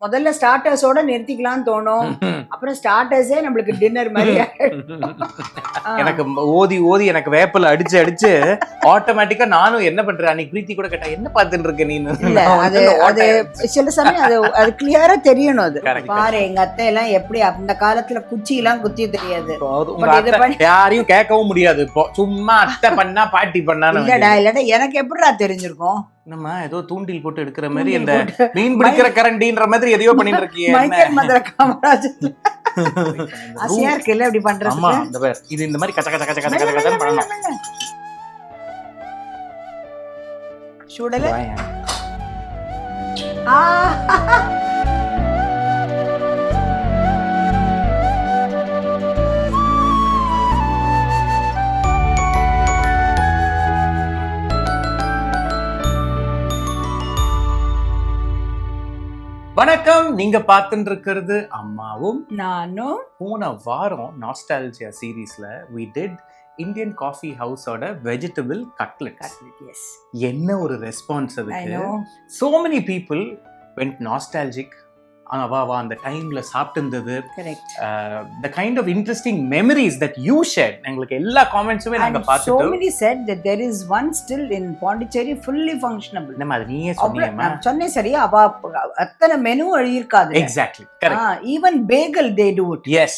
முதல்ல ஸ்டார்டர்ஸோட நிறுத்திக்கலாம்னு தோணும். அப்புறம் ஸ்டார்டர்ஸே நம்மளுக்கு டின்னர் மாதிரி எனக்கு ஓதி ஓதி எனக்கு வேப்பல அடிச்சு அடிச்சு ஆட்டோமேட்டிக்கா நானும் என்ன பண்றேன். அன்னைக்கு பிரீத்தி கூட கேட்டா என்ன பார்த்துட்டு இருக்க நீனு. இல்ல அது அது சில சமயம் அது கிளியரா தெரியணும். அது பாரு எங்க அத்தை எல்லாம் எப்படி அந்த காலத்துல குச்சி எல்லாம் குத்தி தெரியாது. யாரையும் கேட்கவும் முடியாது. இப்போ சும்மா அத்தை பண்ணா பாட்டி பண்ணா இல்லடா எனக்கு எப்படிடா தெரிஞ்சிருக்கும். நம்ம ஏதோ தூண்டில் போட்டு எடுக்கிற மாதிரி இந்த மீன் பிடிக்கிற கரண்டின்ற மாதிரி எதையோ பண்ணிட்டு இருக்கீங்க. ஆசையா இருக்கு இல்ல இப்படி பண்றது. ஆமா இந்த பேர் இது இந்த மாதிரி கச்ச கச்ச கச்ச கச்ச கச்ச கச்ச பண்ணணும். சுடல வணக்கம். நீங்க பார்த்துட்டு இருக்கிறது அம்மாவும் நானும். போன வாரம் நாஸ்டால்ஜியா சீரீஸ்ல we did இந்தியன் காஃபி ஹவுஸோட வெஜிடபிள் கட்லெட்ஸ். என்ன ஒரு ரெஸ்பான்ஸ் அதுக்கு. so many people went nostalgic. வா அந்த டைம்ல சாப்பிட்டு இருந்தது. the kind of interesting memories that you shared. எங்களுக்கு எல்லா காமெண்ட்ஸுமே நாங்க பார்த்துட்டோம். so many said that there is one still in Pondicherry fully functionable. நம்ம அது நீயே சொன்னீங்கமா. நான் சொன்னேன் சரியா. அத்தனை மெனு எழுதி இருக்காது. exactly correct. even bagel they do it. yes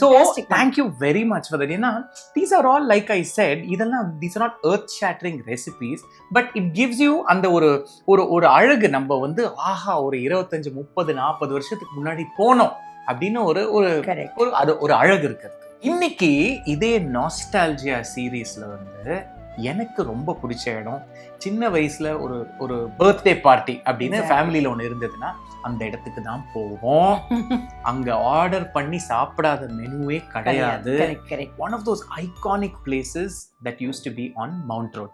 so thank you very much for that. ஏன்னா these are all like I said இதெல்லாம் these are not earth shattering recipes but it gives you அந்த ஒரு அழகு. நம்ம வந்து ஆஹா ஒரு 25 30 வருஷத்துக்கு முன்னாடி போனோம் அப்படின்னு ஒரு அழகு இருக்கு. இன்னைக்கு இதே நாஸ்டால்ஜியா சீரீஸ்ல வந்து எனக்கு ரொம்ப பிடிச்ச இடம், சின்ன வயசுல ஒரு பர்த்டே பார்ட்டி அப்படின்னு ஃபேமிலியில ஒண்ணு இருந்ததுன்னா அந்த இடத்துக்கு தான் போவோம். அங்க ஆர்டர் பண்ணி சாப்பிடாத மெனுவே கிடையாது. One of those iconic places that used to be on Mount Road.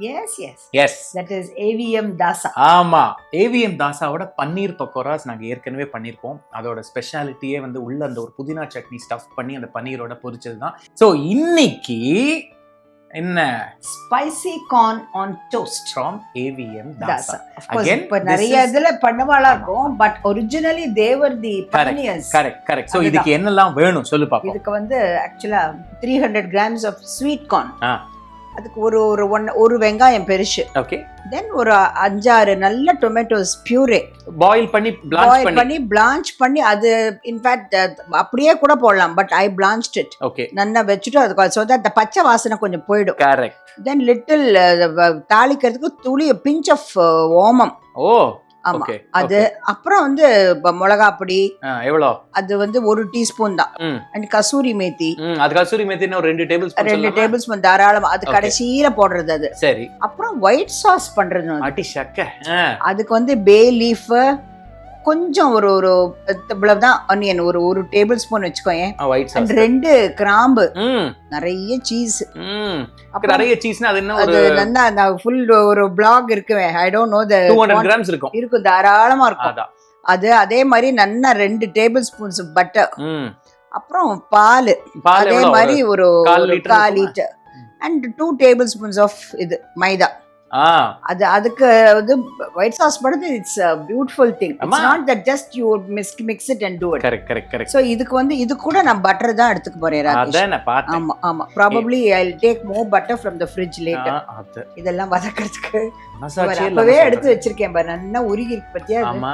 yes that is AVM Dasa. ஆமா, AVM தாசாவோட பன்னீர் பக்கோராஸ் நாங்க ஏற்கனவே பண்ணிருப்போம். அதோட ஸ்பெஷாலிட்டியே வந்து உள்ள அந்த ஒரு புதினா சட்னி ஸ்டஃப் பண்ணி அந்த பன்னீரோட பொரிச்சதுதான். சோ இன்னைக்கு என்ன spicy corn on toast from AVM Dasa. Again இப்ப நிறைய இதுல பண்ணவாளா இருக்கும் but originally they were the pioneers. correct so இதுக்கு என்னெல்லாம் வேணும் சொல்லு பாப்போம். இதுக்கு வந்து actually 300 grams of sweet corn. அதுக்கு ஒரு வெங்காயம் பெருசு. ஓகே. தென் ஒரு 5-6 நல்ல டொமேட்டோஸ் பியூரே பாயில் பண்ணி பிளான்ச் பண்ணி அது இன்ஃபேக்ட் அப்படியே கூட போடலாம் பட் ஐ பிளான்ச்ட் இட். ஓகே. நல்லா வச்சுட்டு அதுக்கு சோ தட் அந்த பச்சை வாசனை கொஞ்சம் போயிடும். கரெக்ட். தென் லிட்டில் தாளிக்கிறதுக்கு துளி பிஞ்ச் ஆஃப் ஓமம். ஓ ஆமா அது. அப்புறம் வந்து மிளகா பொடி எவ்வளோ, அது வந்து 1 டீஸ்பூன் தான். அண்ட் கசூரி மேத்தி. அது கசூரி மேத்தி ஒரு 2 டேபிள் ஸ்பூன் தாராளம். அது கடைசியில போடுறது அது. சரி. அப்புறம் ஒயிட் சாஸ் பண்றது அதுக்கு வந்து பே லீஃப் கொஞ்சம் ஒரு இவ்வளவுதான் ஆனியன் ஒரு டேபிள் ஸ்பூன் வச்சுக்கோயேன். 2 கிராம்பு, நிறைய சீஸ். நிறைய சீஸ்னா அது என்ன அது நல்லா அந்த ஃபுல் ஒரு பிளாக் இருக்கு. ஐ டோன்ட் நோ 200 கிராம்ஸ் இருக்கும் தாராளமா இருக்கும் அது. அதே மாதிரி நல்லா 2 டேபிள் ஸ்பூன்ஸ் பட்டர். அப்புறம் பால் அதே மாதிரி ஒரு 1/4 litre. And 2 tablespoons of இது மைதா. அதுக்கு வந்து ஒயிட் சாஸ் படுது. It's a beautiful thing. It's not that just you mix it and do it. correct so இதுக்கு வந்து இது கூட நான் பட்டர் தான் எடுத்துக்க போறேன் ராஜேஷ். அத நான் பார்த்தேன். ஆமா probably I'll take more butter from the fridge later. இதெல்லாம் வதக்கிறதுக்கு அப்பவே எடுத்து வச்சிருக்கேன் பாரு. நல்லா உருகி இருக்கு பத்தியா. ஆமா.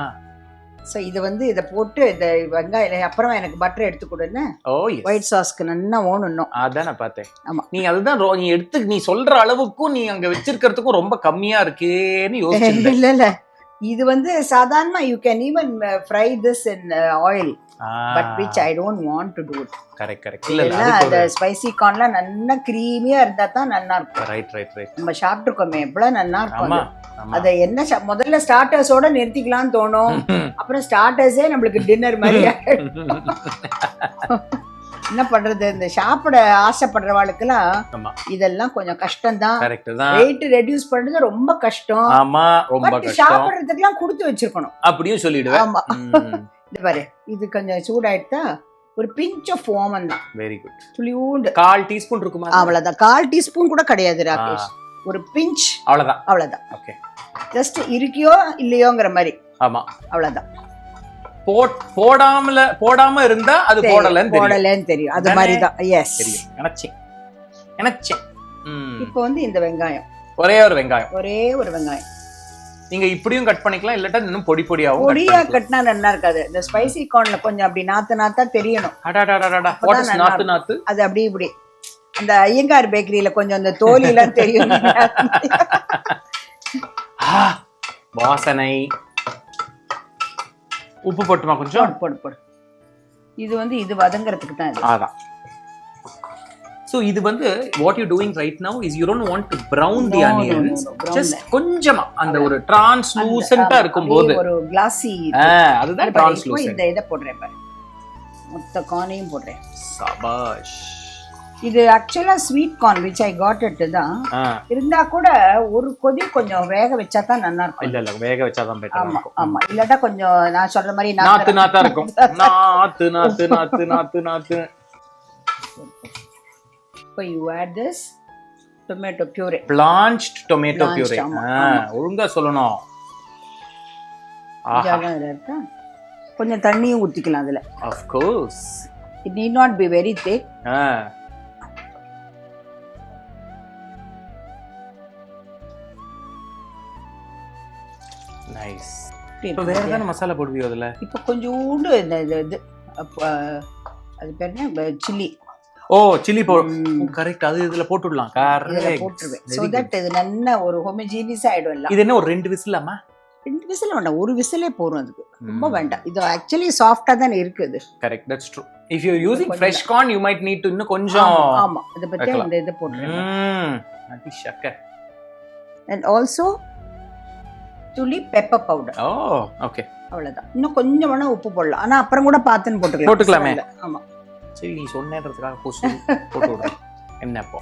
சோ இது வந்து இத போட்டு இந்த வெங்காயம் அப்புறம் எனக்கு பட்டர் எடுத்து கொடுன்னு. ஒயிட் சாஸ்க்கு நல்லா ஓடணும். அதான் நான் பார்த்தேன். ஆமா. நீ அதுதான் நீ எடுத்து நீ சொல்ற அளவுக்கும் நீ அங்க வச்சிருக்கிறதுக்கும் ரொம்ப கம்மியா இருக்கேன்னு யோசிச்சேன். இல்ல இது வந்து சாதாரணமா you can even fry this in oil but which I don't want to do it. correct இல்ல அந்த ஸ்பைசி கார்ன்ல நல்லா கிரீமியா இருந்தா தான் நல்லா இருக்கும். ரைட் நம்ம சாப்பிட்டுருக்கோமே எவ்வளவு நல்லா இருக்கும். அத என்ன முதல்ல ஸ்டார்டர்ஸோட நிறுத்திக்கலாம்னு தோணும். அப்புறம் ஸ்டார்டர்ஸே நம்மளுக்கு டின்னர் மாதிரி என்ன பண்றது. இந்த சாப்பிட ஆசைப்படுறவாளுக்கெல்லாம் இதெல்லாம் கொஞ்சம் கஷ்டம் தான். வெயிட் ரெடியூஸ் பண்றது ரொம்ப கஷ்டம். சாப்பிடுறதுக்கெல்லாம் கொடுத்து வச்சிருக்கணும் அப்படியும் சொல்லிடுவேன். ஆமா. இது பாரு இது கொஞ்சம் சூடாயிட்டா ஒரு பிஞ்ச் ஆஃப் ஓமன் தான். Very good. துளியூண்டு 1/4 டீஸ்பூன் இருக்குமா? அவ்வளவுதான். 1/4 டீஸ்பூன் கூட கிடையாது ராகேஷ். ஒரு பிஞ்ச், அவ்வளவுதான். ஓகே. ஜஸ்ட் இருக்கியோ இல்லையோங்கிற மாதிரி. ஆமா அவ்வளவுதான். போடாம இருந்தா அது போடலன்னு தெரியும். அது மாதிரி தான். எஸ், நினைச்சேன். இப்போ வந்து இந்த வெங்காயம், ஒரே ஒரு வெங்காயம். நீங்க இப்படியும் கட் பண்ணிக்கலாம், இல்லட்டா இன்னும் பொடியா கட்டினா நல்லா இருக்காது. இந்த ஸ்பைசி கார்ன்ல கொஞ்சம் அப்படி நாத்தா தெரியணும். நாத்து அது அப்படி இப்படி அந்த ஐயங்கார் பேக்கரியில கொஞ்சம் அந்த தோலி எல்லாம் தெரியும். வாசனை. உப்பு போட்டுமா கொஞ்சம்? போடு. இது வந்து இது வதங்கறதுக்கு தான் இது. அதான். So இது வந்து what you doing right now is you don't want to brown the onions. Just கொஞ்சமா அந்த ஒரு translucent-ஆ இருக்கும்போது ஒரு glossy. அதுதான் translucent. இத போடுறேன் பாரு. மொத்த கார்னையும் போடுறேன். சபாஷ். இது ஆக்சுவலா sweet corn which I got it தான். இருந்தா கூட ஒரு கொதி கொஞ்சம் வேக வச்சா தான் நல்லா இருக்கும். இல்ல வேக வச்சா தான் பெட்டரா இருக்கும். ஆமா, இல்லட்டா கொஞ்சம் நான் சொல்ற மாதிரி நாத்தா இருக்கும். நாத்து. So you add this tomato puree. Blanched tomato puree. ஒழுங்கா சொல்லணும். கொஞ்சம் தண்ணியும் ஊத்திக்கலாம் அதுல. Of course. It need not be very thick. Nice. இப்போ வேற என்ன மசாலா போடுவீங்க அதுல? இப்போ கொஞ்சோண்டு இந்த இது அது பேர் என்ன, சில்லி. Chilli powder. கரெக்ட். அது இதுல போட்டுடலாம். கரெக்ட். போட்டுருவேன். சோ தட் இது நல்ல ஒரு ஹோமோஜீனியஸ் ஆயிடும் எல்லாம். இது என்ன ஒரு 2 விசிலாமா? 2 விசில் வேண்டாம், ஒரு விசிலே போதும். அதுக்கு ரொம்ப வேண்டாம். இது ஆக்சுவலி சாஃப்ட்டா தான் இருக்குது. Correct, that's true. If you are using fresh corn you might need to இன்னும் கொஞ்சம். ஆமா, இத பத்தி இந்த இத போடுறேன். அடி ஷக்க. And also துளி பெப்பர் பவுடர். ஓகே. அவ்வளவுதான். இன்னும் கொஞ்சம் வேணா உப்பு போடலாம். ஆனா அப்புறம் கூட பாத்துன்னு போட்டுக்கலாமே. ஆமா, சரி, நீ சொன்னேன்றதுக்காக போட்டு விடுறேன். என்னப்போ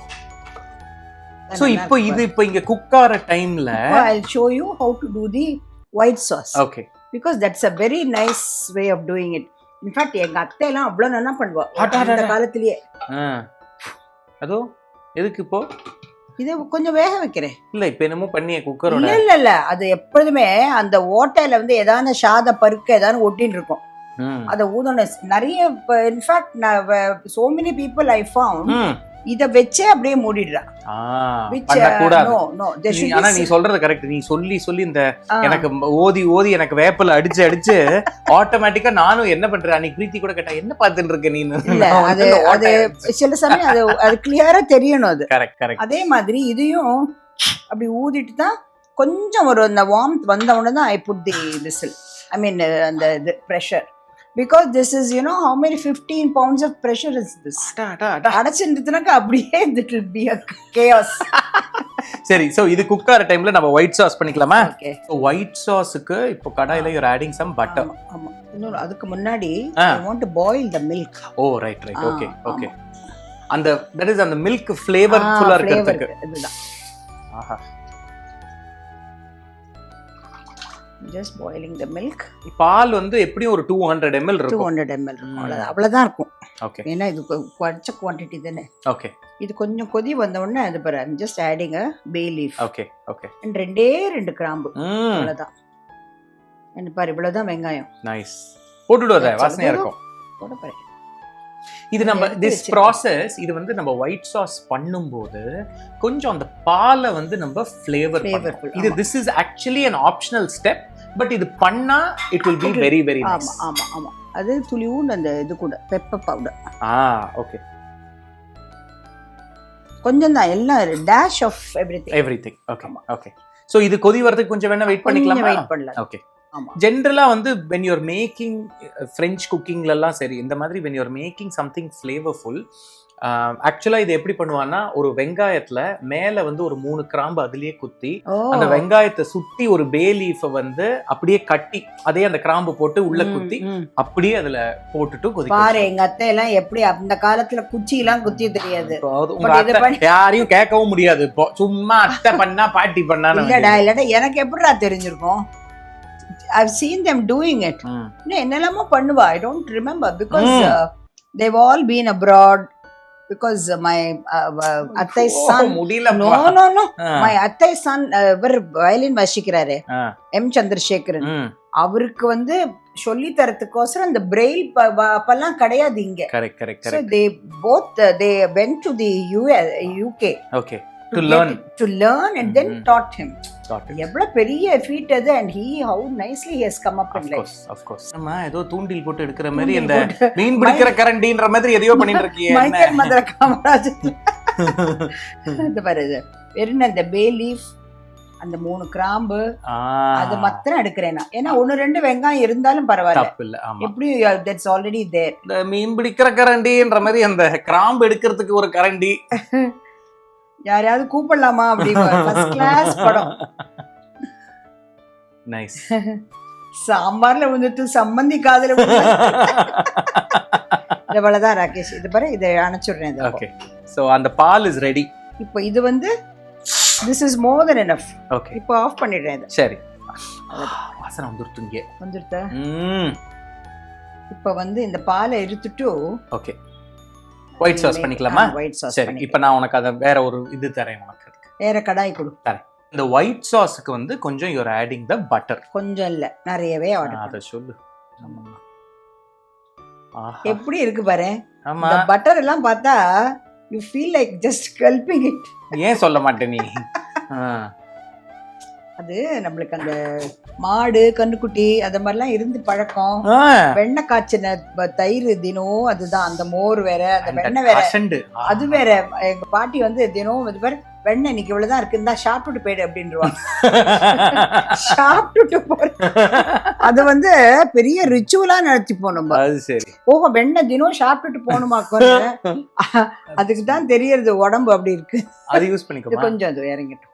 சோ இப்போ இது இப்போ இங்க குக் ஆற டைம்ல I'll show you how to do the white sauce. Okay. Because that's a very nice way of doing it. In fact எங்க அத்தை எல்லாம் அவ்வளவு நல்லா பண்ணுவா அந்த காலத்திலேயே. அதோ எதுக்கு இப்போ இது கொஞ்சம் வேக வைக்கிறேன். இல்ல இப்போ என்னமோ பண்ணிய குக்கரோட. இல்ல அது எப்பொழுதுமே அந்த ஓட்டையில வந்து ஏதான சாத பருக்க ஏதான ஒட்டின்னு இருக்கும். அத ஊதணும் நிறைய. In fact so many people I found இத வெச்சே அப்படியே மூடிடுறா. ஆனா நீ சொல்றது கரெக்ட். நீ சொல்லி இந்த எனக்கு ஓதி எனக்கு வேப்பல அடிச்சு ஆட்டோமேட்டிக்கா நானும் என்ன பண்றேன். அன்னைக்கு பிரீத்தி கூட கேட்டா என்ன பாத்துட்டு இருக்க நீ. அது சில சமயம் அது கிளியரா தெரியணும். அது கரெக்ட். அதே மாதிரி இதையும் அப்படி ஊதிட்டு தான் கொஞ்சம் ஒரு அந்த வார்ம்த் வந்த உடனே தான் I put the whistle. I mean அந்த pressure. Because this is, you know, how many 15 pounds of pressure is this? அடச்சிருந்துச்சுனாக்கா அப்படியே it will be a chaos. சரி, சோ இது குக் ஆற டைம்ல நம்ம ஒயிட் சாஸ் பண்ணிக்கலாமா? ஓகே. சோ ஒயிட் சாஸ்க்கு இப்போ கடாயில you're adding some butter. ஆமா. இன்னொரு அதுக்கு முன்னாடி I want to boil the milk. Right. Okay. அந்த that is அந்த milk flavorful-ஆ இருக்கிறதுக்கு. இதுதான். ஆஹா. Just boiling the milk. பால் வந்து எப்படியும் ஒரு 200 ml இருக்கும். 200 ml இருக்கும். அவ்வளவுதான் இருக்கும். ஓகே. ஏன்னா இது குறைச்ச குவாண்டிட்டி தானே. ஓகே. இது கொஞ்சம் கொதி வந்த உடனே அது பாரு, I'm just adding a bay leaf. Okay. and 2 கிராம்பு. அவ்வளவுதான். and பாரு இவ்வளவுதான் வெங்காயம். நைஸ். போட்டுடுறதே வாசனையா இருக்கும். போட பாரு. இது நம்ம this process இது வந்து நம்ம ஒயிட் சாஸ் பண்ணும்போது கொஞ்சம் அந்த பாலை வந்து நம்ம ஃப்ளேவர் பண்ணுவோம். இது this is actually an optional step, but இது பண்ணா it will be very nice. ஆமா. அது துளியூண்டு அந்த இது கூட பெப்பர் பவுடர். ஓகே. கொஞ்சம் தான், எல்லாம் dash of everything. Okay. So இது கொதி வரதுக்கு கொஞ்சம் வேணா வெயிட் பண்ணிக்கலாமா? வெயிட் பண்ணலாம். ஓகே. ஜென்ரலா வந்து when you are making French cookingல எல்லாம் சரி, இந்த மாதிரி when you are making something flavorful, ஆக்சுவலா இது எப்படி பண்ணுவான்னா ஒரு வெங்காயத்துல மேல வந்து ஒரு 3 கிராம்பு அதுலயே குத்தி அந்த வெங்காயத்தை சுத்தி ஒரு பே லீஃப வந்து அப்படியே கட்டி அதே அந்த கிராம்பு போட்டு உள்ள குத்தி அப்படியே அதுல போட்டுட்டு கொதிக்க பாரு. எங்க அத்தை எல்லாம் எப்படி அந்த காலத்துல குச்சி எல்லாம் குத்தி தெரியாது. யாரையும் கேட்கவும் முடியாது. இப்போ சும்மா அத்தை பண்ணா பாட்டி பண்ணா இல்லடா எனக்கு எப்படிடா தெரிஞ்சிருக்கும். I've seen them doing it. என்னெல்லாமோ பண்ணுவா. I don't remember because they've all been abroad. Because my attai's son no my attai's son இவர் வயலின் வாசிக்கிறாரே M Chandrasekharan. அவருக்கு வந்து சொல்லி தரத்துக்கோசரம் இந்த பிரெயில் அப்பெல்லாம் கிடையாது இங்க. Correct correct So they both they went to the UK okay to learn and then taught him. எவ்வளவு பெரிய feat அது, and how nicely he has come up in life. Of course நம்ம ஏதோ தூண்டில் போட்டு எடுக்கிற மாதிரி இந்த மீன் பிடிக்கிற கரண்டின்ற மாதிரி எதையோ பண்ணிட்டு இருக்கீங்க. மைக்கேல் மதர காமராஜ் இந்த பாருங்க வெறும் அந்த பே லீஃப், அந்த 3 கிராம்பு, அது மாத்திரம் எடுக்கிறேன் நான். ஏன்னா 1-2 வெங்காயம் இருந்தாலும் பரவாயில்ல, எப்படி that's already there. இந்த மீன் பிடிக்கிற கரண்டின்ற மாதிரி அந்த கிராம்பு எடுக்கிறதுக்கு ஒரு கரண்டி யாரையாவது கூப்பிடலாமா அப்படி ஃபர்ஸ்ட் கிளாஸ் படம். நைஸ். சாம்பார்ல வந்துட்டு சம்மந்தி காதுல இவ்வளவுதான் ராகேஷ். இது பாரு, இதை அணைச்சுடுறேன். ஓகே, சோ அந்த பால் இஸ் ரெடி. இப்போ இது வந்து this is more than enough. Okay, இப்போ ஆஃப் பண்ணிடுறேன் இதை. சரி, வாசனை வந்துருத்துங்க. வந்துருதா? இப்போ வந்து இந்த பாலை எடுத்துட்டு ஓகே ஒயிட் சாஸ் பண்ணிக்கலாமா? White sauce. சரி, இப்போ நான் உனக்கு அத வேற ஒரு இது தரேன். உனக்கு வேற கடாய் கொடு. தரேன். இந்த ஒயிட் சாஸ்க்கு வந்து கொஞ்சம் you are adding the butter. கொஞ்சம் இல்ல, நிறையவே ஆட். அத சொல்லு. எப்படி இருக்கு பாரு. ஆமா, இந்த பட்டர் எல்லாம் பார்த்தா you feel like just gulping it. ஏன் சொல்ல மாட்டே நீ? அது நம்மளுக்கு அந்த மாடு கண்ணுக்குட்டி அந்த மாதிரிலாம் இருந்து பழக்கம். வெண்ணெய் காய்ச்சின தயிர் தினம், அதுதான் அந்த மோர் வேற, அந்த வெண்ணெய் வேற, அது வேற. எங்க பாட்டி வந்து தினம் இது வேற, வெண்ணெய் இன்னைக்கு இவ்வளவுதான் இருக்குந்தா சாப்பிட்டுட்டு போயிடு அப்படின்றாங்க. சாப்பிட்டுட்டு போற அது வந்து பெரிய ரிச்சுவலா நடத்தி போனோம். அது சரி, ஓஹோ வெண்ணெய் தினம் சாப்பிட்டுட்டு போகணுமாக்கும். அதுக்கு தான் தெரியறது உடம்பு அப்படி இருக்கு. அது யூஸ் பண்ணிக்கோ. கொஞ்சம் அது இறங்கிட்டோம்,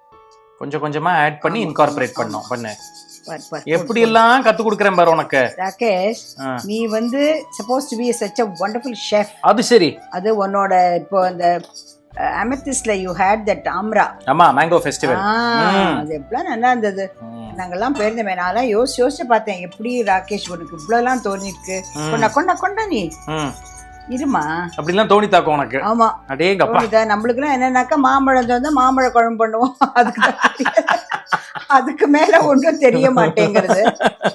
கொஞ்சம் கொஞ்சமா ஆட் பண்ணி இன்கார்பரேட் பண்ணோம். பண்ணு, எப்படி எல்லாம் கத்து கொடுக்கறேன் பாரு உனக்கு. ராகேஷ், நீ வந்து supposed to be such a wonderful chef. அது சரி, அது உன்னோட இப்போ அந்த அமெத்திஸ்ட்ல you had that amra. ஆமா, மேங்கோ ஃபெஸ்டிவல். அது எவ்வளவு நல்லா இருந்தது. நாங்கெல்லாம் போயிருந்தோமே, நான் யோசிச்சு பார்த்தேன், எப்படி ராகேஷ் உனக்கு இவ்வளவுலாம் தோணிருக்கு. கொண்டா கொண்டா நீ இருமா, அப்படிலாம் தோணி தாக்கும் உனக்கு. ஆமா, அடேங்கப்பா. நம்மளுக்கு எல்லாம் என்னன்னாக்கா மாம்பழம் வந்து மாம்பழ குழம்பு பண்ணுவோம், அதுக்கு மேல ஒன்றும் தெரிய மாட்டேங்கிறது.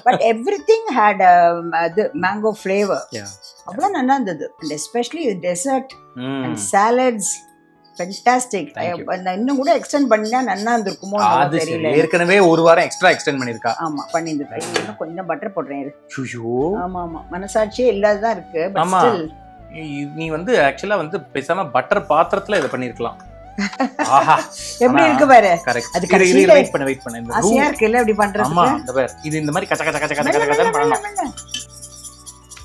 பட் எவ்ரிதிங் ஹேட் அது மேங்கோ ஃப்ளேவர். அவ்வளவு நல்லா இருந்தது. And especially dessert and salads fantastic. இன்னும் கூட எக்ஸ்டெண்ட் பண்ணினா நல்லா இருந்திருக்குமோ தெரியல. ஏற்கனவே ஒரு வாரம் எக்ஸ்ட்ரா எக்ஸ்டெண்ட் பண்ணிருக்கா. ஆமா, பண்ணிருக்கா. இன்னும் கொஞ்சம் பட்டர் போடுறேன். ஆமா ஆமா, மனசாட்சியே இல்லாததான் இருக்கு. பட் ஸ்டில் நீ வந்து ஆக்சுவலா வந்து பேசாம பட்டர் பாத்திரத்துல இத பண்ணிருக்கலாம். எப்படி இருக்கு பாரு. அது கரெக்ட். வெயிட் பண்ணு. இந்த ஆசையா இருக்குல இப்படி பண்றது. ஆமா, இந்த பாரு, இது இந்த மாதிரி கச்ச கச்ச கச்ச கச்ச கச்ச பண்ணனும்.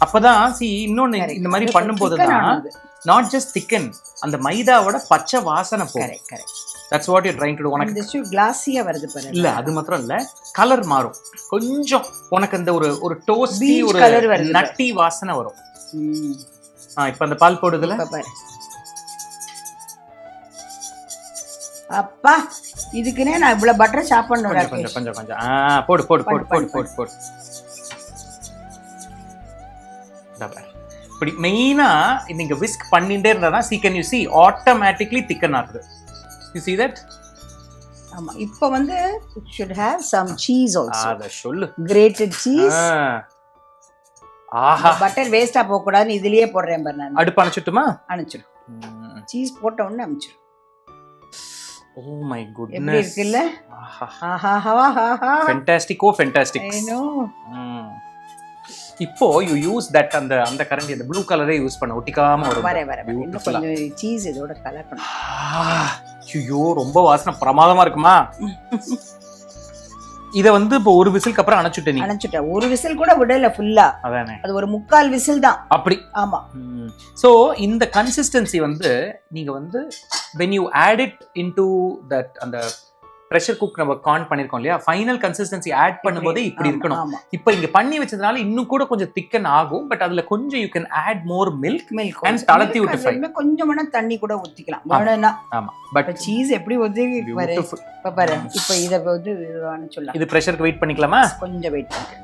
அப்பதான் இன்னொன்னு இந்த மாதிரி பண்ணும்போது தான் not just thicken, அந்த மைதாவோட பச்சை வாசனை போகும். Correct. That's what you're trying to do. உனக்கு இந்த கிளாஸியா வருது பாரு. இல்ல, அது மாத்திரம் இல்ல, கலர் மாறும் கொஞ்சம். உனக்கு அந்த ஒரு டோஸ்டி ஒரு நட்டி வாசனை வரும். இப்ப அந்த பால் போடுதுல பாரு. அப்பா, இதுக்குனே நான் இவ்வளவு பட்டர் சாப்பிடணும். கொஞ்சம் கொஞ்சம் கொஞ்சம் போடு போடு போடு போடு போடு போடு. இப்படி மெயினா நீங்க விஸ்க் பண்ணிட்டே இருந்தா see, can you see automatically thicken ஆகுது. You see that? ஆமா, இப்போ வந்து it should have some cheese also. அத சொல்லு. grated cheese. ஆஹா, பட்டர் வேஸ்டா போக கூடாதுன்னு இதுலயே போடுறேன் பாரு. நான் அடுப்பு அணைச்சிட்டுமா? அணைச்சிடு. சீஸ் போட்ட உடனே அணைச்சிடு. Oh my goodness. எப்படி இருக்குல்ல? ஃபென்டாஸ்டிக். ஃபென்டாஸ்டிக். I know. இப்போ you use that அந்த கரண்டி அந்த ப்ளூ கலரே யூஸ் பண்ண, ஒட்டிக்காம வரும். வர இன்னும் கொஞ்சம் சீஸ் இதோட கலர் பண்ணு. ஐயோ, ரொம்ப வாசனை பிரமாதமா இருக்குமா? இத வந்து இப்போ ஒரு விசிலுக்கு அப்புறம் அணைச்சுட்டே. நீ அணைச்சுட்ட? ஒரு விசில் கூட விடல ஃபுல்லா. அதானே, அது ஒரு 3/4 விசில் தான். அப்படி. ஆமா. சோ இந்த கன்சிஸ்டன்சி வந்து நீங்க வந்து when you add it into that அந்த பிரஷர் குக் நம்ம கார்ன் பண்ணிருக்கோம் இல்லையா, ஃபைனல் கன்சிஸ்டன்சி ஆட் பண்ணும்போது இப்படி இருக்கணும். இப்போ இங்க பண்ணி வச்சதுனால இன்னும் கூட கொஞ்சம் திக்கன் ஆகும். பட் அதுல கொஞ்சம் you can add more milk and தளத்தி விட்டு ஃப்ரை. கொஞ்சமான தண்ணி கூட ஊத்திக்கலாம் வேணும்னா. ஆமா, பட் சீஸ் எப்படி வந்து பாரு. பாரு, இப்போ இத வந்து சொல்லலாம். இது பிரஷருக்கு வெயிட் பண்ணிக்கலாமா? கொஞ்சம் வெயிட் பண்ணு.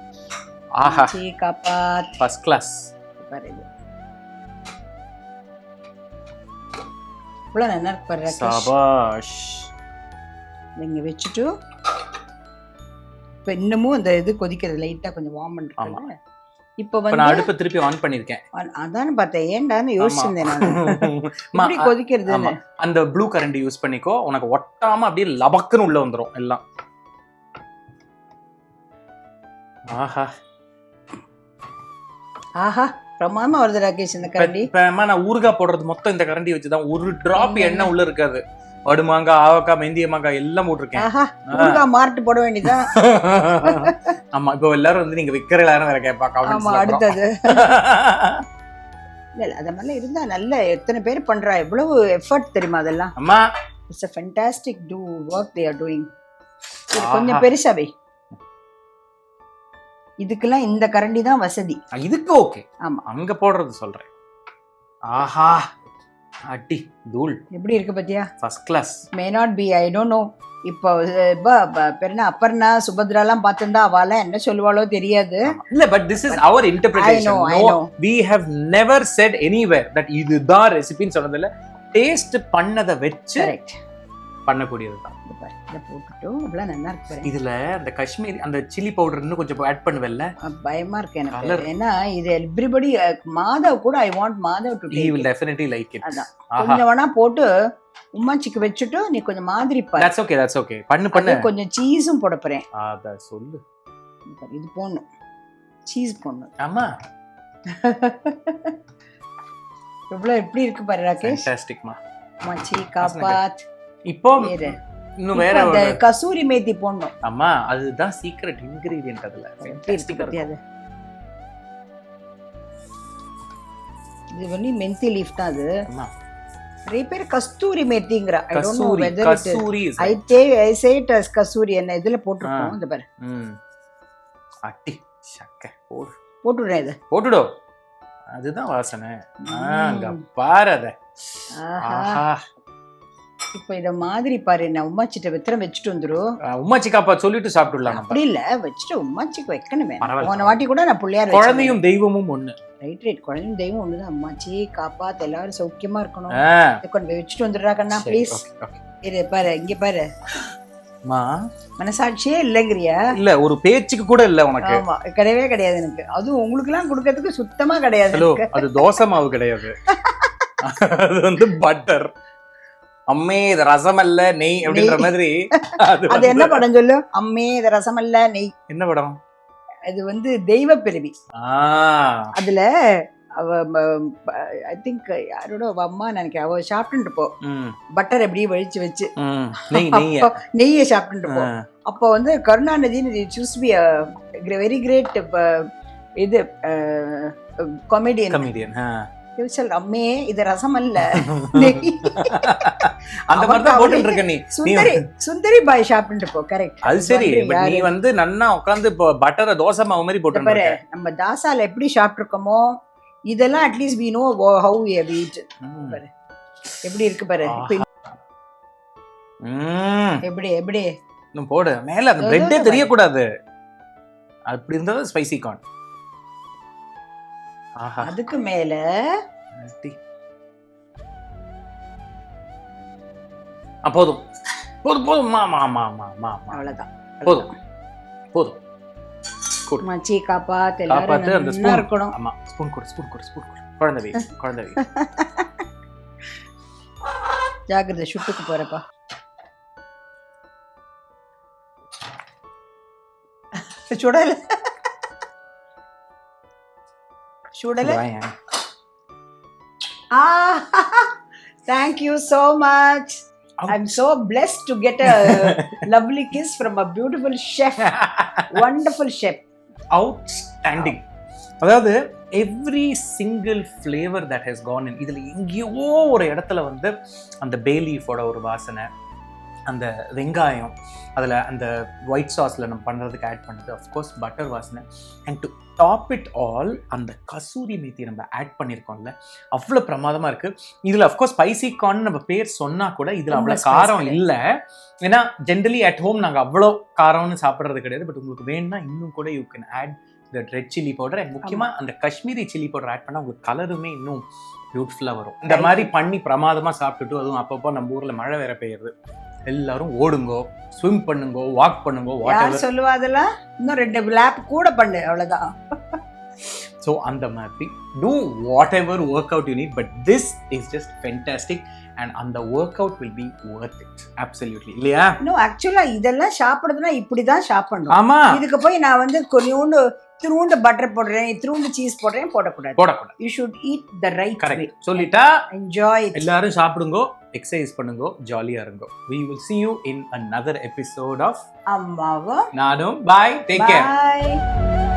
ஆஹா, காப்பாத் ஃபர்ஸ்ட் கிளாஸ். பாரு, இது இவ்வளவு நல்லா இருக்கு பாரு. சபாஷ். நீங்க வெச்சிட்டு இப்போ இன்னமும் அந்த இது கொதிக்கிறது லைட்டா கொஞ்சம் வார்ம் பண்றாங்க. இப்போ வந்து நான் அடுப்பு திருப்பி ஆன் பண்ணிருக்கேன். அதானே பார்த்தேன், ஏன்டான்னு யோசிச்சிருந்தேன் நான். கொதிக்கிறதுன்னு அந்த ப்ளூ கரண்டி யூஸ் பண்ணிக்கோ, உனக்கு ஒட்டாம அப்படியே லபக்குன்னு உள்ள வந்துரும் எல்லாம். ஆஹா ஆஹா பிரமாதமா வருது ராகேஷ் இந்த கரண்டி. நான் ஊறுகாய் போடுறது மொத்தம் இந்த கரண்டி வச்சுதான். ஒரு டிராப் எண்ணெய் உள்ள இருக்காது. வடுமாங்காய், ஆவக்காய், மெந்திய மாங்காய் எல்லாம் போட்டிருக்கேன். மார்ட் போட வேண்டியதான். ஆமா, இப்போ எல்லாரும் வந்து நீங்க விக்கிற எல்லாரும் வேற கேட்பாங்க. அடுத்தது இல்ல அத மாதிரி இருந்தா நல்ல எத்தனை பேர் பண்றா, எவ்வளவு எஃபர்ட் தெரியுமா அதெல்லாம். அம்மா it's a fantastic do work they are doing. கொஞ்சம் பெருசாவே இதுக்கெல்லாம் இந்த கரண்டி தான் வசதி. இதுக்கு ஓகே. ஆமா, அங்க போடுறது சொல்றேன். ஆஹா அடி தூள் எப்படி இருக்கு பாத்தியா? First class. May not be, I don't know. இப்போ பெருனா அப்பர்ணா சுபத்ராலாம் பார்த்திருந்தா அவள என்ன சொல்லுவாளோ தெரியாது. இல்ல, but this is our interpretation. No, we have never said anywhere that இதுதான் ரெசிபின்னு சொன்னதில்ல. டேஸ்ட் பண்ணத வெச்சு பண்ணக்கூடியதுதான். இத போட்டுட்டு அவ்வளவு நல்லா இருக்கு. இதுல அந்த காஷ்மீரி அந்த சில்லி பவுடர் இன்னும் கொஞ்சம் ஆட் பண்ணுவல்ல, பயமா இருக்கு எனக்கு. ஏன்னா இது எவ்ரிபடி மாதவ் கூட I want Madhav to he will definitely like it. அதான் கொஞ்சம் வேணா போட்டு உம்மாச்சிக்கு வெச்சிட்டு நீ கொஞ்சம் மாதிரி பாரு. that's okay பண்ணு கொஞ்சம் சீஸும் போட போறேன். அத சொல்லு. இது போடணும், சீஸ் போடணும். ஆமா எவ்வளவு எப்படி இருக்கு பாரு ராகேஷ். ஃபேண்டாஸ்டிக் மா. உம்மாச்சி காபாத். இப்போ இன்னும் வேற அந்த கசூரி மேத்தி போடணும். அம்மா அதுதான் சீக்ரெட் இன்கிரிடியன்ட் அதுல. இது வந்து மெந்தி லீஃப் தான் அது. நிறைய பேர் கஸ்தூரி மேத்திங்கறா. I don't know whether Kasturi I say it as Kasturi. என்ன இதுல போட்டுறோம் இந்த பாரு. அட்டி சக்க போட்டுறேன். இது போட்டுடோ, அதுதான் வாசனை. அங்க பாரு அத. ஆஹா இப்ப இத மாதிரி பாரு. நான் உம்மாச்சிட்ட வித்திரம் வச்சுட்டு வந்துரும். உம்மாச்சி காப்பா சொல்லிட்டு சாப்பிட்டுடலாம். அப்படி இல்ல, வச்சுட்டு உம்மாச்சிக்கு வைக்கணுமே. போன வாட்டி கூட நான் பிள்ளையார் குழந்தையும் தெய்வமும் ஒண்ணு. ரைட் குழந்தையும் தெய்வம் ஒண்ணுதான். அம்மாச்சி காப்பாத், எல்லாரும் சௌக்கியமா இருக்கணும். கொண்டு போய் வச்சுட்டு வந்துடுறா கண்ணா ப்ளீஸ். இரு பாரு, இங்க பாரு. மனசாட்சியே இல்லங்கிறியா? இல்ல, ஒரு பேச்சுக்கு கூட இல்ல உனக்கு. ஆமா, கிடையவே கிடையாது எனக்கு. அதுவும் உங்களுக்கு எல்லாம் கொடுக்கறதுக்கு சுத்தமா கிடையாது. அது தோசை மாவு கிடையாது, அது வந்து பட்டர். அம்மே இது ரசம் அல்ல நெய் அப்படின்ற மாதிரி. அது என்ன படம் சொல்லு? அம்மே இது ரசம் அல்ல நெய். என்ன படம் அது? வந்து தெய்வ பிறவி. அதுல அவ ஐ திங்க் யாரோட அம்மா நினைக்கிறேன், அவ சாப்பிட்டு போ பட்டர் எப்படி வழிச்சு வச்சு நெய்ய சாப்பிட்டு போ. அப்போ வந்து கருணாநிதி சூஸ் பி வெரி கிரேட் இது காமெடியன். அம்மே இது ரசம் அல்ல அந்த மாதிரி தான் போட்டுட்டு இருக்க நீ. சுந்தரி பாய் சாப்பிட்டு போ. கரெக்ட். அது சரி, நீ வந்து நன்னா உட்கார்ந்து பட்டரை தோசை மாவு மாதிரி போட்டு பாரு. நம்ம தாசால எப்படி சாப்பிட்டு இருக்கோமோ இதெல்லாம் at least we know how we have eaten. பாரு எப்படி இருக்கு பாரு. எப்படி எப்படி இன்னும் போடு மேல. அந்த பிரெட்டே தெரிய கூடாது, அப்படி இருந்தா ஸ்பைசி கார்ன். அதுக்கு மேல போதும் போதும் போதும். அவ்வளவுதான், போதும் போதும். மச்சி காப்பாத்து, எல்லாரும் அந்த ஸ்பூன் இருக்கணும். ஆமா, ஸ்பூன் கொடு ஸ்பூன் கொடு ஸ்பூன் கொடு. குழந்தை குழந்தை ஜாக்கிரதை, ஷுட்டுக்கு போறப்பா. சுடல சுடல. Thank you so much. I'm so blessed to get a lovely kiss from a beautiful chef. Wonderful chef. Outstanding. அதாவது every single flavour that has gone in. இதில் எங்கேயோ ஒரு இடத்துல வந்து அந்த பே லீஃபோட ஒரு வாசனை, அந்த வெங்காயம், அதில் அந்த ஒயிட் சாஸில் நம்ம பண்ணுறதுக்கு ஆட் பண்ணுறது, அஃப்கோர்ஸ் பட்டர் வாசனை, and to top it all அந்த கசூரி மேத்தி நம்ம ஆட் பண்ணியிருக்கோம்ல, அவ்வளோ பிரமாதமாக இருக்குது. இதில் அஃப்கோர்ஸ் ஸ்பைசி கார்ன் நம்ம பேர் சொன்னால் கூட இதில் அவ்வளோ காரம் இல்லை. ஏன்னா ஜென்ரலி அட் ஹோம் நாங்கள் அவ்வளோ காரம்னு சாப்பிட்றது கிடையாது. பட் உங்களுக்கு வேணும்னா இன்னும் கூட you can add the red chilli powder. And முக்கியமாக அந்த காஷ்மீரி சில்லி பவுடர் ஆட் பண்ணால் உங்களுக்கு கலருமே இன்னும் பியூட்டிஃபுல்லாக வரும். இந்த மாதிரி பண்ணி பிரமாதமாக சாப்பிட்டுட்டு, அதுவும் அப்பப்போ நம்ம ஊரில் மழை வேற பெய்யுறது, எல்லாரும் ஓடுங்கோ, ஸ்விம் பண்ணுங்கோ, வாக் பண்ணுங்கோ, யார் சொல்லுவா அதெல்லாம், இன்னும் 2 லேப் கூட பண்ணு, அவ்வளவுதான். ஸோ அந்த மாதிரி do whatever workout you need, but this is just fantastic and அந்த workout will be worth it. Absolutely. இல்லையா? No, actually இதெல்லாம் சாப்பிடுறதுனா இப்படிதான் சாப்பிடணும். ஆமா. இதுக்கு போய் நான் வந்து கொஞ்சோண்டு திருவுண்டு பட்டர் போடுறேன், திருவுண்டு சீஸ் போடுறேன் போடக்கூடாது. You should eat the right way. சொல்லிட்டா enjoy it. எல்லாரும் சாப்பிடுங்கோ, எக்ஸசைஸ் பண்ணுங்கோ, ஜாலியா இருங்கோ. We will see you in another episode of அம்மாவும் நானும். Bye. Take care. Bye.